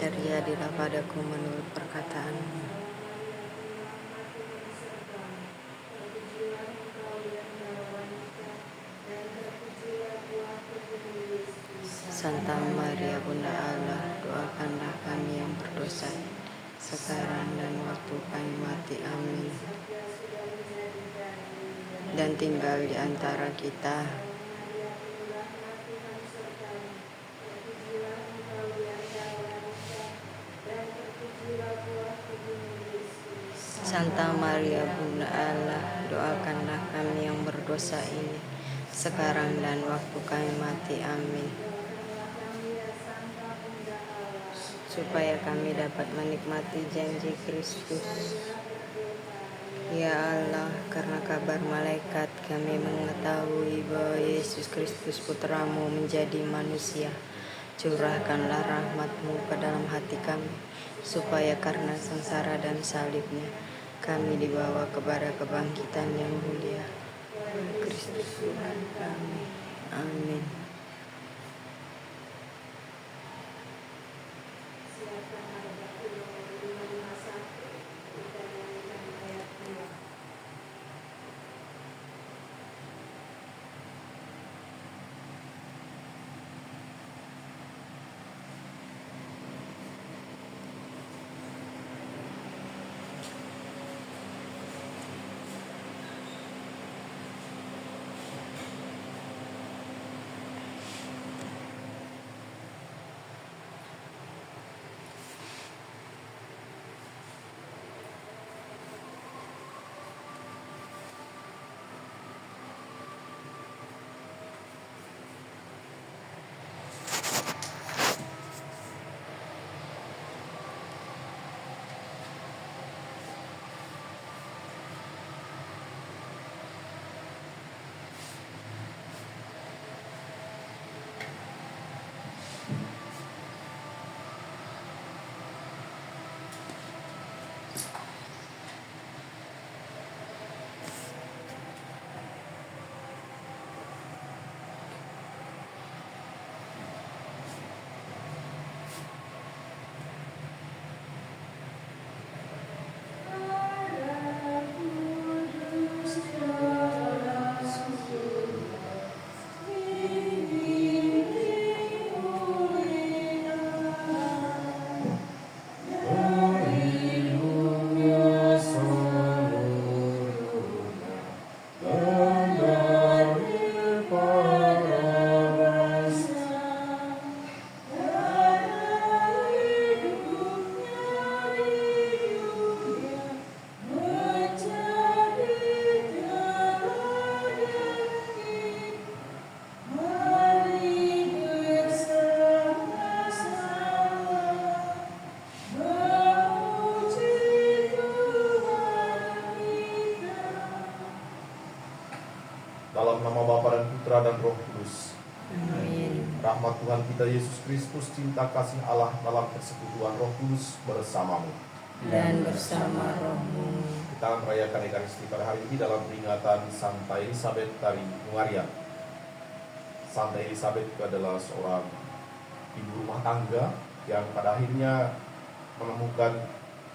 Terjadilah padaku menurut perkataanmu. Santa Maria Bunda Allah, doakanlah kami yang berdosa, sekarang dan waktu kami mati. Amin. Dan tinggal di antara kita Santa Maria Bunda Allah, doakanlah kami yang berdosa ini, sekarang dan waktu kami mati. Amin. Supaya kami dapat menikmati janji Kristus. Ya Allah, karena kabar malaikat kami mengetahui bahwa Yesus Kristus Putramu menjadi manusia. Curahkanlah rahmat-Mu ke dalam hati kami, supaya karena sengsara dan salibnya, kami dibawa kepada kebangkitan yang mulia. Kristus Tuhan kami. Amin. Dalam nama Bapa dan Putra dan Roh Kudus. Amin. Rahmat Tuhan kita Yesus Kristus, cinta kasih Allah dalam persekutuan Roh Kudus bersamamu. Dan bersama rohmu. Kita merayakan Ekaristi pada hari ini dalam peringatan Santa Elisabeth dari Hungaria. Santa Elisabeth adalah seorang ibu rumah tangga yang pada akhirnya menemukan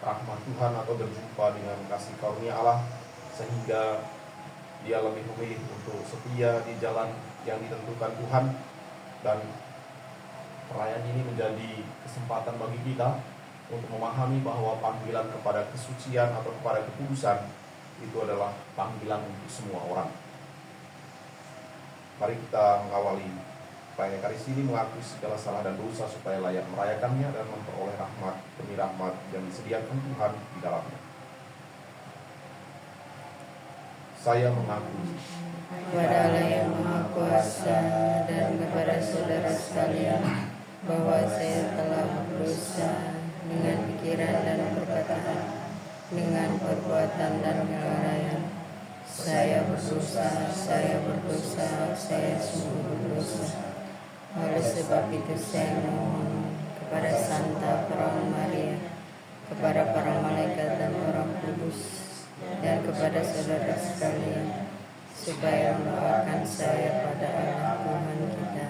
rahmat Tuhan atau berjumpa dengan kasih karunia Allah, sehingga dia lebih memilih untuk setia di jalan yang ditentukan Tuhan. Dan perayaan ini menjadi kesempatan bagi kita untuk memahami bahwa panggilan kepada kesucian atau kepada kekudusan itu adalah panggilan untuk semua orang. Mari kita mengawali perayaan Ekaristi ini mengakui segala salah dan dosa supaya layak merayakannya dan memperoleh rahmat demi rahmat yang disediakan Tuhan di dalamnya. Saya mengaku kepada Allah yang Maha Kuasa dan kepada saudara sekalian bahwa saya telah berdosa dengan pikiran dan perkataan, dengan perbuatan dan kelalaian. Saya berdosa, saya sungguh berdosa. Oleh sebab itu saya mohon kepada Santa Perawan Maria, kepada para malaikat dan orang kudus, dan kepada saudara sekalian, supaya mendoakan saya pada Allah Tuhan kita.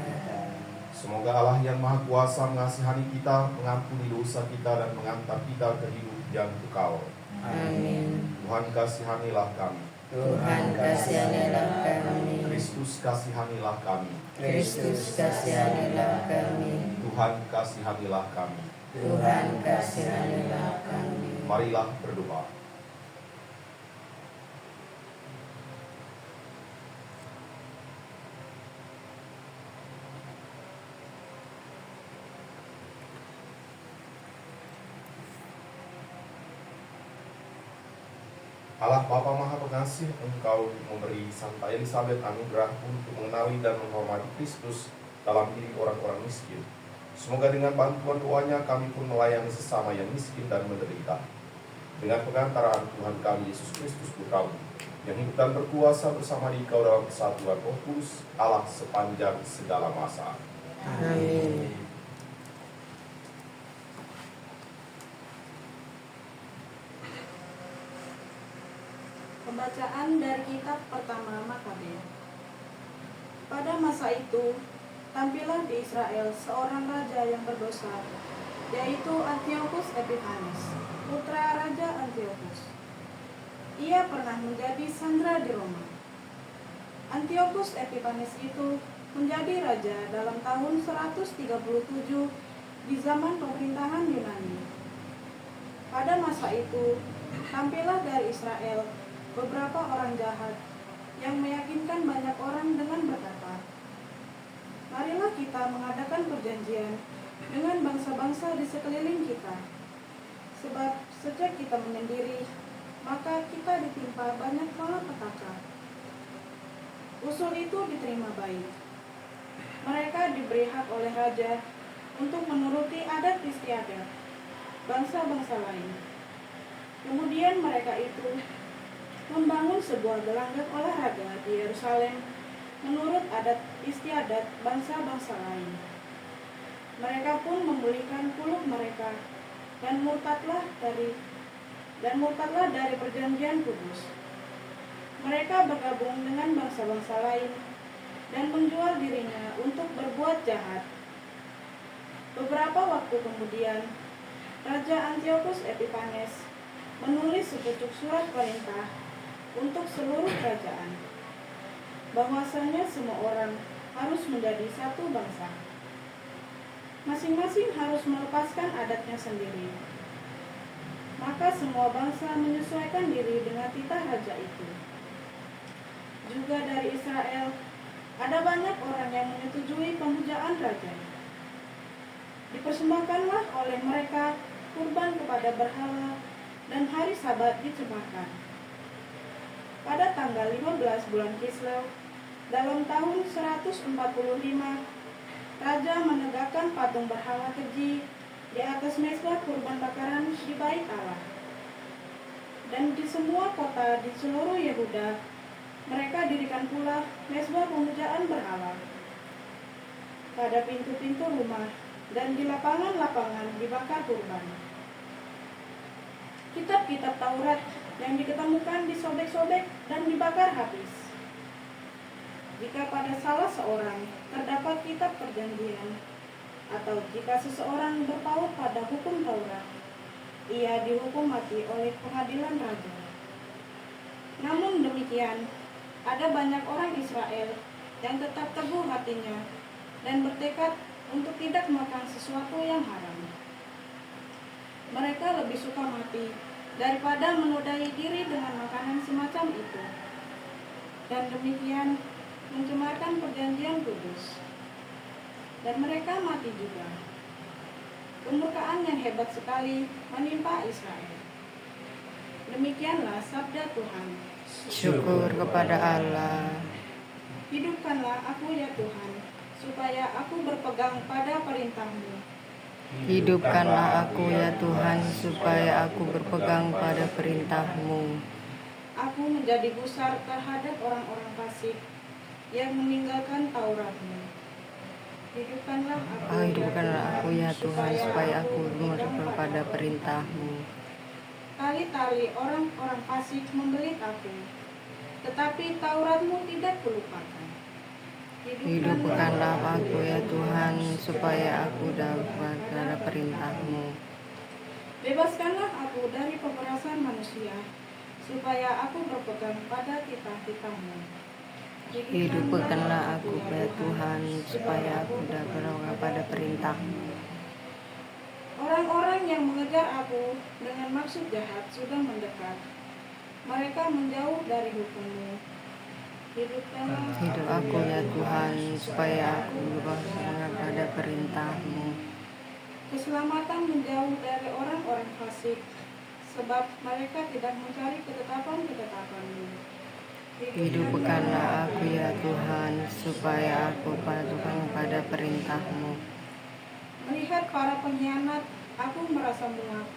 Semoga Allah yang Maha Kuasa mengasihani kita, mengampuni dosa kita, dan mengantar kita ke hidup yang kekal. Amin. Tuhan kasihanilah kami. Tuhan kasihanilah kami. Kristus kasihanilah kami. Kristus kasihanilah kami. Tuhan kasihanilah kami. Tuhan kasihanilah kami. Marilah berdoa. Allah Bapa Maha Pengasih, Engkau memberi Santa Elizabeth anugerah untuk mengenali dan menghormati Kristus dalam diri orang-orang miskin. Semoga dengan bantuan doanya kami pun melayani sesama yang miskin dan menderita. Dengan pengantaraan Tuhan kami Yesus Kristus Putra-Mu, yang hidup dan berkuasa bersama Dikau dalam persatuan Roh Kudus, Allah sepanjang segala masa. Amin. Pembacaan dari kitab pertama Makabe. Pada masa itu, tampillah di Israel seorang raja yang berdosa, yaitu Antiochus Epiphanes, putra Raja Antiochus. Ia pernah menjadi sandera di Roma. Antiochus Epiphanes itu menjadi raja dalam tahun 137 di zaman pemerintahan Yunani. Pada masa itu, tampillah dari Israel beberapa orang jahat yang meyakinkan banyak orang dengan berkata, "Marilah kita mengadakan perjanjian dengan bangsa-bangsa di sekeliling kita. Sebab sejak kita menyendiri, maka kita ditimpa banyak malapetaka." Usul itu diterima baik. Mereka diberi hak oleh raja untuk menuruti adat istiadat bangsa-bangsa lain. Kemudian mereka itu membangun sebuah gelanggang olahraga di Yerusalem menurut adat istiadat bangsa-bangsa lain. Mereka pun memulihkan kuluk mereka dan murtadlah dari perjanjian kudus. Mereka bergabung dengan bangsa-bangsa lain dan menjual dirinya untuk berbuat jahat. Beberapa waktu kemudian, Raja Antiochus Epiphanes menulis sepucuk surat perintah untuk seluruh kerajaan, bahwasanya semua orang harus menjadi satu bangsa. Masing-masing harus melepaskan adatnya sendiri. Maka semua bangsa menyesuaikan diri dengan titah raja itu. Juga dari Israel, ada banyak orang yang menyetujui pemujaan raja. Dipersembahkanlah oleh mereka kurban kepada berhala, dan hari Sabat dicemarkan. Pada tanggal 15 bulan Kislev, dalam tahun 145, raja menegakkan patung berhala keji di atas mezbah kurban bakaran di bait Allah. Dan di semua kota di seluruh Yehuda, mereka dirikan pula mezbah pemujaan berhala. Pada pintu-pintu rumah dan di lapangan-lapangan dibakar kurban. Kitab-kitab Taurat yang diketemukan disobek-sobek dan dibakar habis. Jika pada salah seorang terdapat kitab perjanjian, atau jika seseorang berpaut pada hukum Taurat, ia dihukum mati oleh pengadilan raja. Namun demikian, ada banyak orang Israel yang tetap teguh hatinya dan bertekad untuk tidak makan sesuatu yang haram. Mereka lebih suka mati daripada menodai diri dengan makanan semacam itu, dan demikian mencemarkan perjanjian kudus. Dan mereka mati juga. Kemurkaan yang hebat sekali menimpa Israel. Demikianlah sabda Tuhan. Syukur kepada Allah. Hidupkanlah aku ya Tuhan, supaya aku berpegang pada perintah-Mu. Hidupkanlah aku ya Tuhan, supaya aku berpegang pada perintah-Mu. Aku menjadi gusar terhadap orang-orang fasik yang meninggalkan Taurat-Mu. Hidupkanlah aku ya Tuhan, supaya aku berpegang pada perintah-Mu. Tali-tali orang-orang fasik membelit aku, tetapi Taurat-Mu tidak kulupakan. Hidupkanlah aku ya Tuhan, supaya aku dapat pada perintah-Mu. Bebaskanlah aku dari pemerasan manusia, supaya aku berpegang pada titah-titah-Mu. Hidupkanlah aku ya Tuhan, supaya aku dapat pada perintah-Mu. Orang-orang yang mengejar aku dengan maksud jahat sudah mendekat. Mereka menjauh dari hukum-Mu. Hidupkanlah Hidup aku ya Tuhan, supaya aku dapat pada perintah-Mu. keselamatan menjauh dari orang-orang fasik, sebab mereka tidak mencari ketetapan-ketetapan-Mu. Hidupkanlah aku ya Tuhan, supaya aku patuh pada perintah-Mu. Melihat para pengkhianat, aku merasa muak,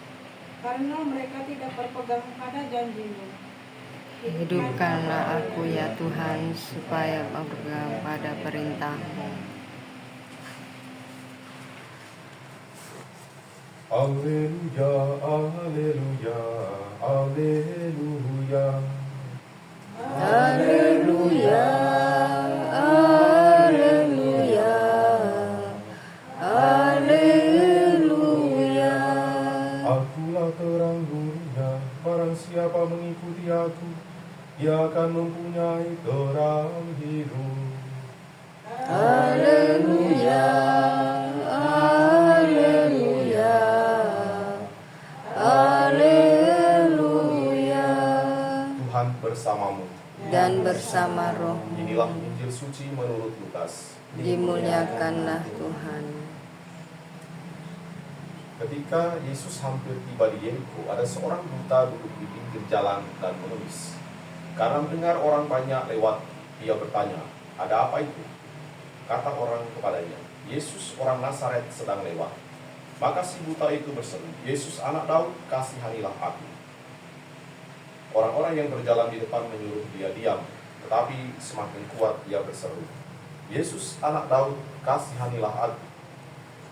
karena mereka tidak berpegang pada janji-Mu. Hidupkanlah aku ya Tuhan, supaya aku berpegang pada perintah-Mu. Alleluia, alleluia, alleluia. Haleluya, haleluya, haleluya. Akulah terang dunia, barang siapa mengikuti aku, ia akan mempunyai terang hidup. Haleluya, haleluya, haleluya. Tuhan bersamamu. Dan bersama roh, Inilah Injil suci menurut Lukas. dimuliakanlah Tuhan. Ketika Yesus hampir tiba di Yeriko, ada seorang buta duduk di pinggir jalan dan mengemis. Karena mendengar orang banyak lewat, ia bertanya, "Ada apa itu?" Kata orang kepadanya, "Yesus orang Nazaret sedang lewat." Maka si buta itu berseru, "Yesus anak Daud, kasihanilah aku." Orang-orang yang berjalan di depan menyuruh dia diam, tetapi semakin kuat ia berseru, "Yesus anak Daud, kasihanilah aku."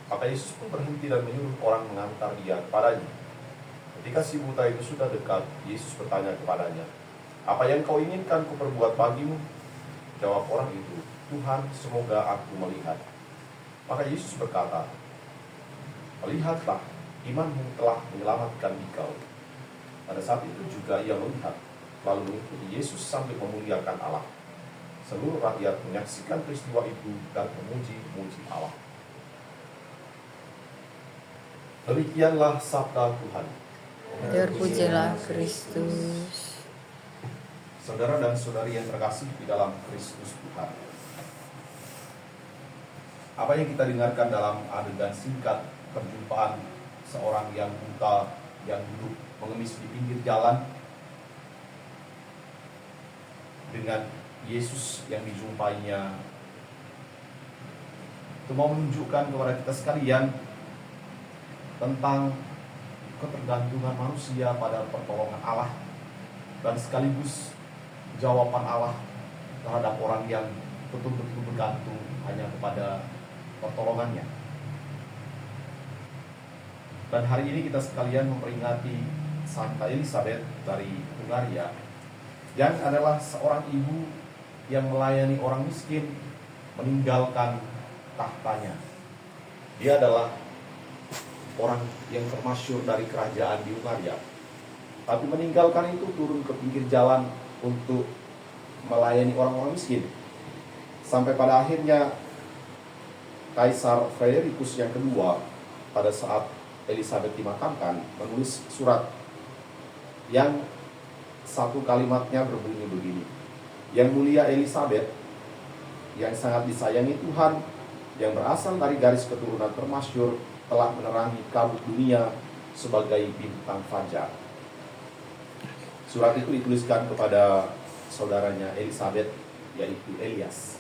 Maka Yesus pun berhenti dan menyuruh orang mengantar dia kepadanya. Ketika si buta itu sudah dekat, Yesus bertanya kepadanya, "Apa yang kau inginkan kuperbuat bagimu?" Jawab orang itu, "Tuhan, semoga aku melihat." Maka Yesus berkata, "Lihatlah, imanmu telah menyelamatkan engkau." Pada saat itu juga ia melihat, lalu mengikuti Yesus sambil memuliakan Allah. Seluruh rakyat menyaksikan peristiwa itu dan memuji-muji Allah. Demikianlah sabda Tuhan. Terpujilah Kristus. Saudara dan saudari yang terkasih di dalam Kristus Tuhan, apa yang kita dengarkan dalam adegan singkat perjumpaan seorang yang buta yang duduk mengemis di pinggir jalan dengan Yesus yang dijumpainya, itu mau menunjukkan kepada kita sekalian tentang ketergantungan manusia pada pertolongan Allah dan sekaligus jawaban Allah terhadap orang yang betul-betul bergantung hanya kepada pertolongannya. Dan hari ini kita sekalian memperingati Santa Elizabeth dari Hungaria, yang adalah seorang ibu yang melayani orang miskin meninggalkan tahtanya. Dia adalah orang yang termasyhur dari kerajaan di Hungaria, tapi meninggalkan itu turun ke pinggir jalan untuk melayani orang-orang miskin. Sampai pada akhirnya Kaisar Fredericus yang kedua pada saat Elizabeth dimakamkan menulis surat yang satu kalimatnya berbunyi begini, "Yang mulia Elizabeth, yang sangat disayangi Tuhan, yang berasal dari garis keturunan termasyhur, telah menerangi kabut dunia sebagai bintang fajar." Surat itu dituliskan kepada saudaranya Elizabeth, yaitu Elias.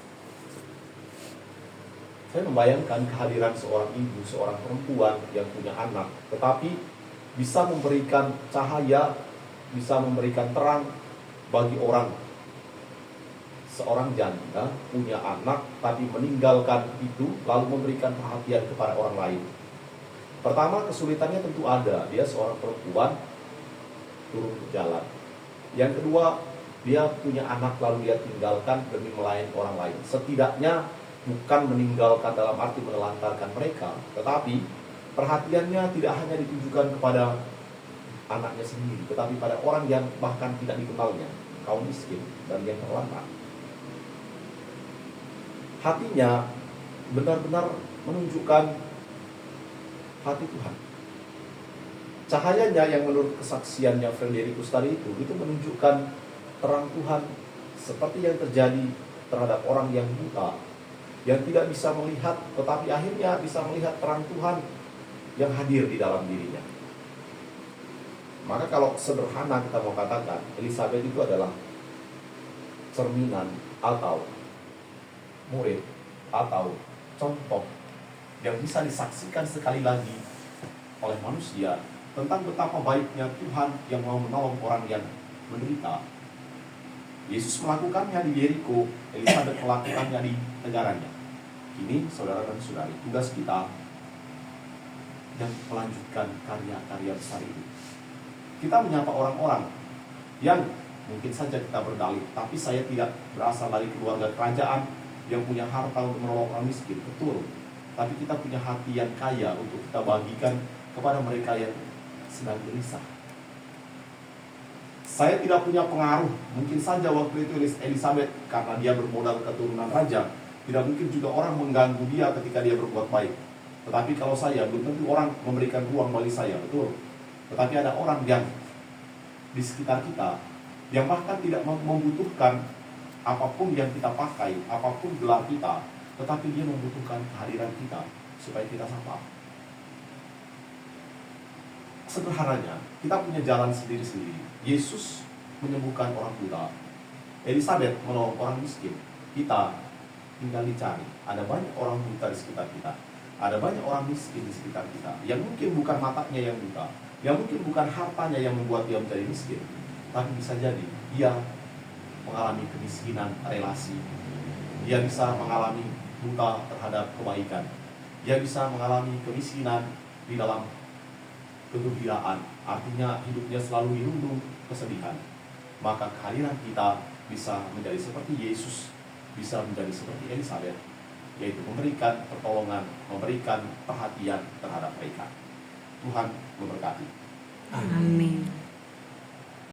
Saya membayangkan kehadiran seorang ibu, seorang perempuan yang punya anak, tetapi bisa memberikan cahaya, bisa memberikan terang bagi orang. Seorang janda punya anak, tapi meninggalkan itu, lalu memberikan perhatian kepada orang lain. Pertama, kesulitannya tentu ada. Dia seorang perempuan, turun ke jalan. Yang kedua, Dia punya anak lalu dia tinggalkan demi melayani orang lain. Setidaknya bukan meninggalkan dalam arti menelantarkan mereka, tetapi perhatiannya tidak hanya ditujukan kepada anaknya sendiri, tetapi pada orang yang bahkan tidak dikenalnya, kaum miskin dan yang terlantar. Hatinya benar-benar menunjukkan hati Tuhan. Cahayanya yang menurut kesaksiannya Fredericus tadi itu menunjukkan terang Tuhan seperti yang terjadi terhadap orang yang buta, yang tidak bisa melihat, tetapi akhirnya bisa melihat terang Tuhan yang hadir di dalam dirinya. Maka kalau sederhana kita mau katakan, Elizabeth itu adalah cerminan atau murid atau contoh yang bisa disaksikan sekali lagi oleh manusia tentang betapa baiknya Tuhan yang mau menolong orang yang menderita. Yesus melakukannya di Yeriko, Elizabeth melakukannya di negaranya. Ini saudara dan saudari, tugas kita yang melanjutkan karya-karya besar ini. Kita menyapa orang-orang yang mungkin saja kita berdalih, tapi saya tidak berasal dari keluarga kerajaan yang punya harta untuk menolong orang miskin, betul. Tapi kita punya hati yang kaya untuk kita bagikan kepada mereka yang sedang gelisah. Saya tidak punya pengaruh, mungkin saja waktu itu Elizabeth karena dia bermodal keturunan raja, tidak mungkin juga orang mengganggu dia ketika dia berbuat baik. Tetapi kalau saya, belum tentu orang memberikan ruang bagi saya, betul. Tetapi ada orang yang di sekitar kita yang bahkan tidak membutuhkan apapun yang kita pakai, apapun gelar kita, tetapi dia membutuhkan kehadiran kita supaya kita sapa. Sederhananya, kita punya jalan sendiri-sendiri. Yesus menyembuhkan orang buta, Elizabeth menolong orang miskin. Kita tinggal dicari. Ada banyak orang buta di sekitar kita, ada banyak orang miskin di sekitar kita, yang mungkin bukan matanya yang buta, yang mungkin bukan hartanya yang membuat dia menjadi miskin, tapi bisa jadi dia mengalami kemiskinan relasi. Dia bisa mengalami buta terhadap kebaikan. Dia bisa mengalami kemiskinan di dalam kegembiraan. Artinya hidupnya selalu dirundung kesedihan. Maka kehadiran kita bisa menjadi seperti Yesus, bisa menjadi seperti Elizabeth, yaitu memberikan pertolongan, memberikan perhatian terhadap mereka. Tuhan memberkati. Amin.